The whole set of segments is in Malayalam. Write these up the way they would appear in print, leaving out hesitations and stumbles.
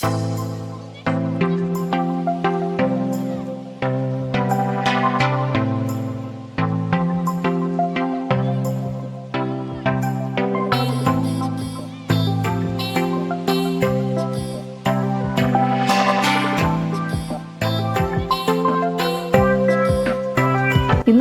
ഇന്ന്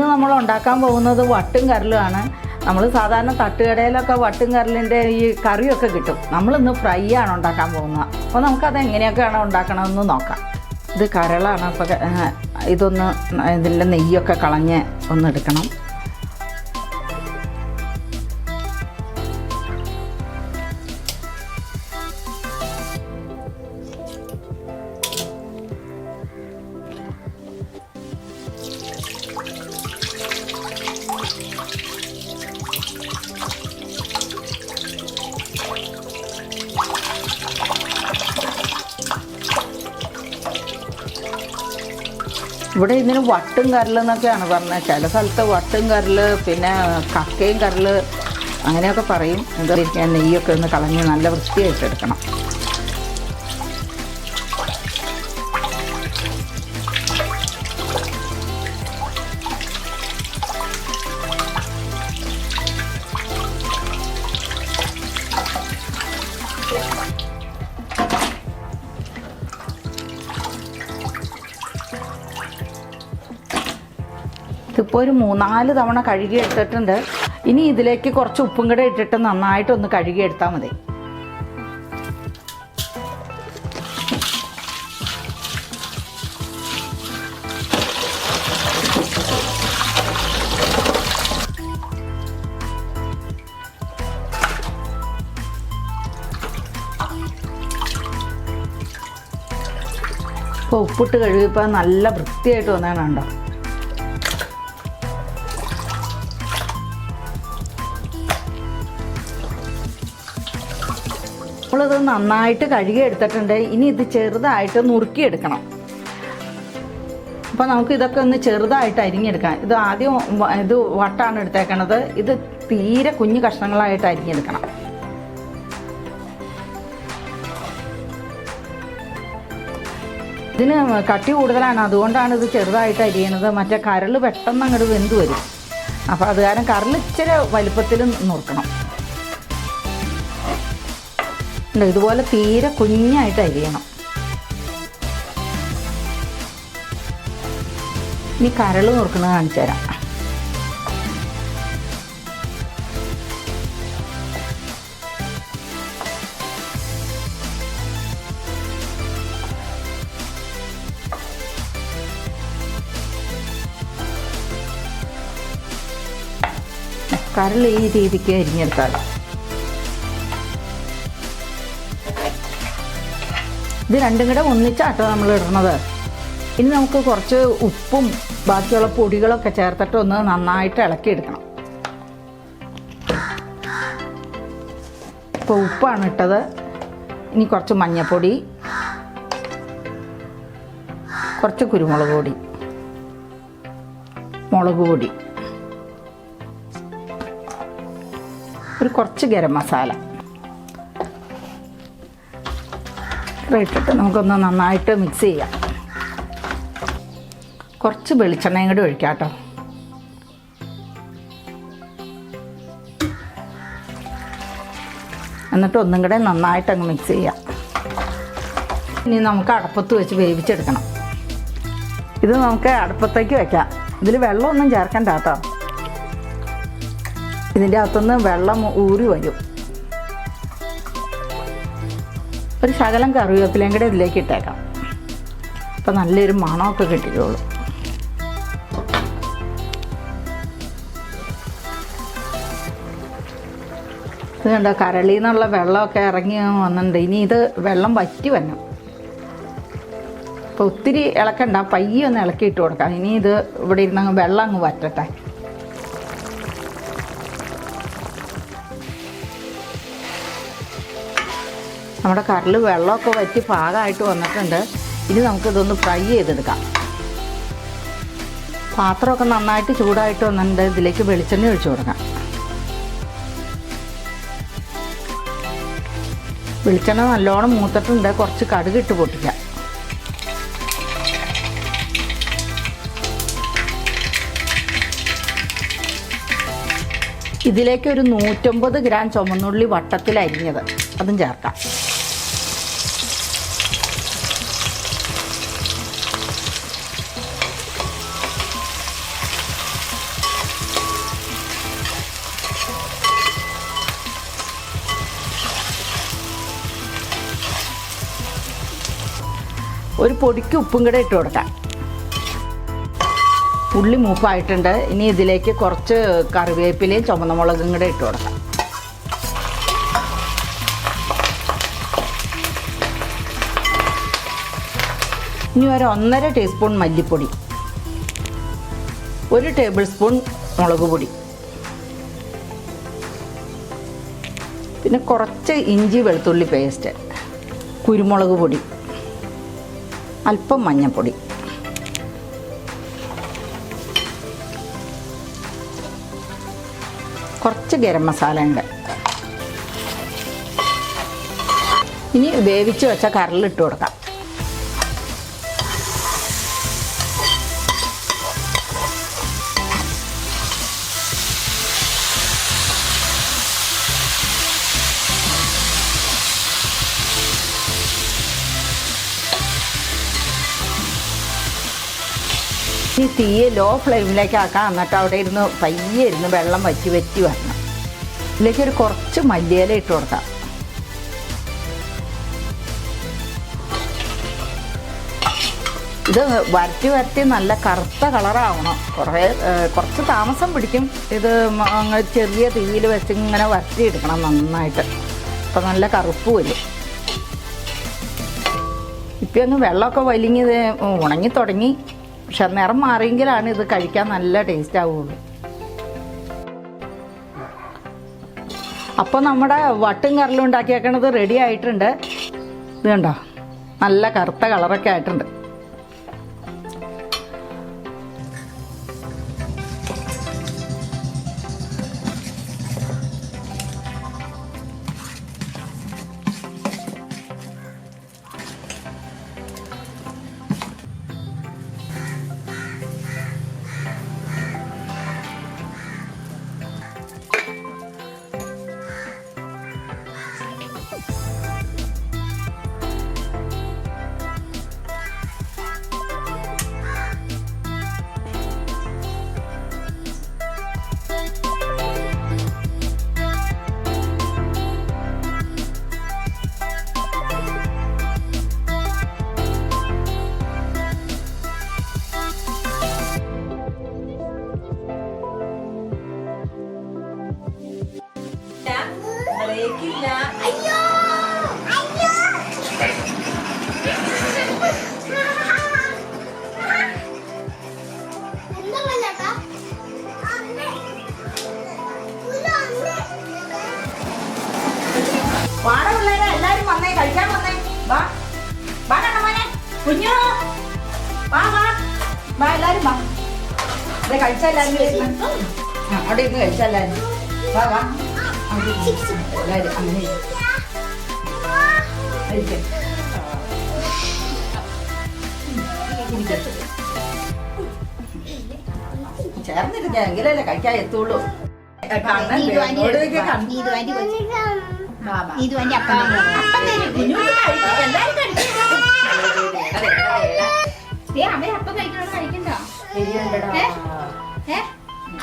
നമ്മൾ ഉണ്ടാക്കാൻ പോകുന്നത് വട്ടും കരലുമാണ്. നമ്മൾ സാധാരണ തട്ടുകടയിലൊക്കെ വട്ടും കരലിൻ്റെ ഈ കറിയൊക്കെ കിട്ടും. നമ്മളിന്ന് ഫ്രൈ ആണ് ഉണ്ടാക്കാൻ പോകുന്നത്. അപ്പോൾ നമുക്കത് എങ്ങനെയൊക്കെയാണ് ഉണ്ടാക്കണമെന്ന് നോക്കാം. ഇത് കരളാണ്. അപ്പോൾ ഇതൊന്ന് ഇതിൻ്റെ നെയ്യൊക്കെ കളഞ്ഞ് ഒന്നെടുക്കണം. ഇവിടെ ഇതിന് വട്ടും കരലെന്നൊക്കെയാണ് പറഞ്ഞത്. ചില സ്ഥലത്ത് വട്ടും കരൽ, പിന്നെ കക്കയും കരൽ അങ്ങനെയൊക്കെ പറയും. എന്താ നെയ്യൊക്കെ ഒന്ന് കളഞ്ഞ് നല്ല വൃത്തിയായിട്ട് എടുക്കണം. ഇതിപ്പോൾ ഒരു 3-4 തവണ കഴുകി എടുത്തിട്ടുണ്ട്. ഇനി ഇതിലേക്ക് കുറച്ച് ഉപ്പും കൂടെ ഇട്ടിട്ട് നന്നായിട്ടൊന്ന് കഴുകി എടുത്താൽ മതി. ഇപ്പോൾ ഉപ്പിട്ട് കഴുകിയപ്പോൾ നല്ല വൃത്തിയായിട്ട് വന്നതാണ്. കണ്ടോ? നമ്മളിത് നന്നായിട്ട് കഴുകി എടുത്തിട്ടുണ്ട്. ഇനി ഇത് ചെറുതായിട്ട് നുറുക്കിയെടുക്കണം. അപ്പോൾ നമുക്ക് ഇതൊക്കെ ഒന്ന് ചെറുതായിട്ട് അരിഞ്ഞെടുക്കാം. ഇത് ആദ്യം ഇത് വട്ടാണ് എടുത്തേക്കണത്. ഇത് തീരെ കുഞ്ഞു കഷ്ണങ്ങളായിട്ട് അരിഞ്ഞെടുക്കണം. ഇതിന് കട്ടി കൂടുതലാണ്, അതുകൊണ്ടാണ് ഇത് ചെറുതായിട്ട് അരിയണത്. മറ്റേ കരൾ പെട്ടെന്ന് അങ്ങോട്ട് വെന്ത് വരും. അപ്പോൾ അത് കാരണം കരൾ ഇച്ചിരി വലുപ്പത്തിൽ നുറുക്കണം. ഇതുപോലെ തീരെ കുഞ്ഞായിട്ട് അരിയണം. ഇനി കരൾ നുറുക്കുന്നത് കാണിച്ചു തരാം. കരൾ ഈ രീതിക്ക് അരിഞ്ഞെടുത്താൽ ഇത് രണ്ടും കൂടെ ഒന്നിച്ചാട്ടോ നമ്മൾ ഇടുന്നത്. ഇനി നമുക്ക് കുറച്ച് ഉപ്പും ബാക്കിയുള്ള പൊടികളൊക്കെ ചേർത്തിട്ട് ഒന്ന് നന്നായിട്ട് ഇളക്കിയെടുക്കണം. ഇപ്പോൾ ഉപ്പാണ് ഇട്ടത്. ഇനി കുറച്ച് മഞ്ഞൾപ്പൊടി, കുറച്ച് കുരുമുളക് പൊടി, മുളക് പൊടി, ഒരു കുറച്ച് ഗരം മസാല ഇട്ടിട്ട് നമുക്കൊന്ന് നന്നായിട്ട് മിക്സ് ചെയ്യാം. കുറച്ച് വെളിച്ചെണ്ണയും കൂടി ഒഴിക്കാം കേട്ടോ. എന്നിട്ട് ഒന്നും കൂടെ നന്നായിട്ട് അങ്ങ് മിക്സ് ചെയ്യാം. ഇനി നമുക്ക് അടുപ്പത്ത് വെച്ച് വേവിച്ചെടുക്കണം. ഇത് നമുക്ക് അടുപ്പത്തേക്ക് വയ്ക്കാം. ഇതിൽ വെള്ളമൊന്നും ചേർക്കണ്ട കേട്ടോ. ഇതിൻ്റെ അകത്തുനിന്ന് വെള്ളം ഊറി വരും. ഒരു ശകലം കറിവേപ്പിലയും കൂടെ ഇതിലേക്ക് ഇട്ടേക്കാം. അപ്പോൾ നല്ലൊരു മണമൊക്കെ കിട്ടിക്കോളൂ. ഇത് കണ്ടോ, കരളിൽ നിന്നുള്ള വെള്ളമൊക്കെ ഇറങ്ങി വന്നിട്ടുണ്ട്. ഇനി ഇത് വെള്ളം വറ്റി വരണം. അപ്പോൾ ഒത്തിരി ഇളക്കണ്ട, പയ്യെ ഒന്ന് ഇളക്കിയിട്ട് കൊടുക്കാം. ഇനി ഇത് ഇവിടെ ഇരുന്ന് വെള്ളം അങ്ങ് വറ്റട്ടെ. നമ്മുടെ കരൾ വെള്ളമൊക്കെ വറ്റി പാകമായിട്ട് വന്നിട്ടുണ്ട്. ഇനി നമുക്കിതൊന്ന് ഫ്രൈ ചെയ്തെടുക്കാം. പാത്രമൊക്കെ നന്നായിട്ട് ചൂടായിട്ട് വന്നിട്ടുണ്ട്. ഇതിലേക്ക് വെളിച്ചെണ്ണ ഒഴിച്ചു കൊടുക്കാം. വെളിച്ചെണ്ണ നല്ലോണം മൂത്തിട്ടുണ്ട്. കുറച്ച് കടുക് ഇട്ട് പൊട്ടിക്കാം. ഇതിലേക്ക് ഒരു 150 ഗ്രാം ചുമന്നുള്ളി വട്ടത്തിൽ അരിഞ്ഞത് അതും ചേർക്കാം. ഒരു പൊടിക്ക് ഉപ്പും കൂടെ ഇട്ട് കൊടുക്കാം. ഉള്ളി മൂപ്പായിട്ടുണ്ട്. ഇനി ഇതിലേക്ക് കുറച്ച് കറിവേപ്പിലയും ചുവന്ന മുളകും കൂടെ ഇട്ട് കൊടുക്കാം. ഇനി ഒരു 1.5 ടീസ്പൂൺ മല്ലിപ്പൊടി, 1 ടേബിൾ സ്പൂൺ മുളക് പൊടി, പിന്നെ കുറച്ച് ഇഞ്ചി വെളുത്തുള്ളി പേസ്റ്റ്, കുരുമുളക് പൊടി, അല്പം മഞ്ഞൾപ്പൊടി, കുറച്ച് ഗരം മസാല ഉണ്ട്. ഇനി വേവിച്ച് വെച്ച കറിലിട്ട് കൊടുക്കാം. ഈ തീയെ ലോ ഫ്ലെയിമിലേക്ക് ആക്കാം. എന്നിട്ട് അവിടെ ഇരുന്ന് പയ്യെ ഇരുന്ന് വെള്ളം വറ്റി വരണം. ഇതിലേക്ക് ഒരു കുറച്ച് മല്ലിയില ഇട്ട് കൊടുക്കാം. ഇത് വരട്ടി നല്ല കറുത്ത കളറാവണം. കുറച്ച് താമസം പിടിക്കും. ഇത് ചെറിയ തീയിൽ വെച്ച് ഇങ്ങനെ വരട്ടിയെടുക്കണം നന്നായിട്ട്. അപ്പം നല്ല കറുപ്പ് വരും. ഇപ്പം ഒന്ന് വെള്ളമൊക്കെ വലിഞ്ഞ് ഉണങ്ങി തുടങ്ങി. പക്ഷെ നിറം മാറിയെങ്കിലാണ് ഇത് കഴിക്കാൻ നല്ല ടേസ്റ്റ് ആവുള്ളൂ. അപ്പോൾ നമ്മുടെ വട്ടും കറിലും ഉണ്ടാക്കിയേക്കണത് റെഡി ആയിട്ടുണ്ട്. ഇത് കണ്ടോ, നല്ല കറുത്ത കളറൊക്കെ ആയിട്ടുണ്ട്. എല്ലാരും വന്നേ, കഴിക്കാൻ വന്നേ. വാ വാ കണ്ണമ്മനെ, കുഞ്ഞു വാ വാ വാ, എല്ലാരും വാ. അവിടെ കഴിച്ചല്ലാരും അവിടെ ഇരുന്ന് കഴിച്ചല്ലാരും. വാ വാ എല്ലാരും അങ്ങനെ ചേർന്നിരിക്കാം, എങ്കിലല്ലേ കഴിക്കാൻ എത്തുള്ളൂ.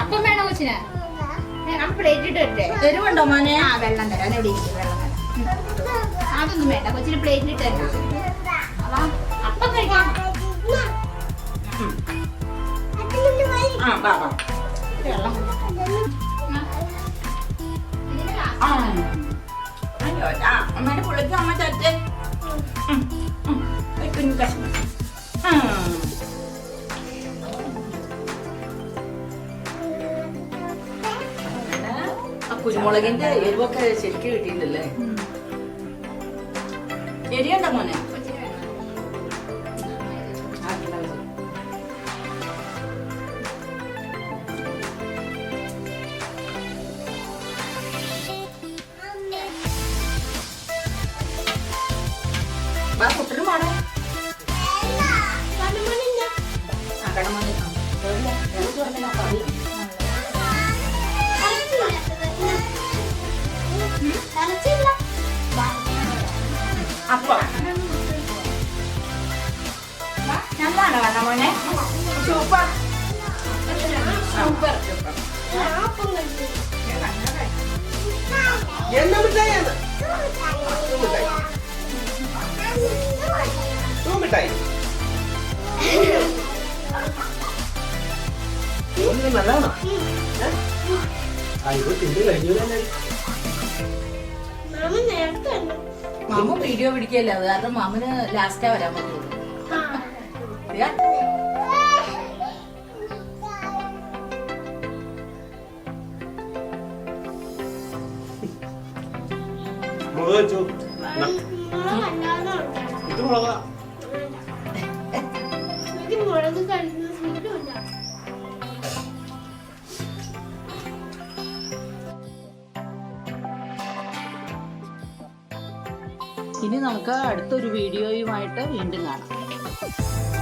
അപ്പം വേണോ കൊച്ചിന്? പ്ലേറ്റ് ഇട്ട് വരട്ടെ? എരിവുണ്ടോ മോനെ? ആ വെള്ളം തരാം. എവിടെ വെള്ളം തരാം. അതൊന്നും വേണ്ട, കൊച്ചിന് പ്ലേറ്റിൽ ഇട്ട് തരാം. അപ്പം കഴിക്കാം. വെള്ളം അമ്മേടെ പുള്ളിക്ക് അമ്മ ചറ്റേ കുഞ്ഞു കഷ്ണം. കുരുമുളകിന്റെ എരിവൊക്കെ ശരിക്കും കിട്ടിയിട്ടല്ലേ? എരിയുണ്ടോ മോനെ? കുട്ടനും പാടാ കടമണി അപ്പം നല്ലതാണോ കണ്ണമോനെ? സൂപ്പർ സൂപ്പർ എന്നാ മിഠായിയാണ്? മിഠായി നല്ലതാണോ? ഇത് തിന്ന് കഴിഞ്ഞു. മാമ വീഡിയോ പിടിക്കല്ലേ, അത് കാരണം മാമന് ലാസ്റ്റാ വരാൻ പറ്റുള്ളൂ. മുളക് വെച്ചു. ഇത് മുളകാ. ഇനി നമുക്ക് അടുത്തൊരു വീഡിയോയുമായിട്ട് വീണ്ടും കാണാം.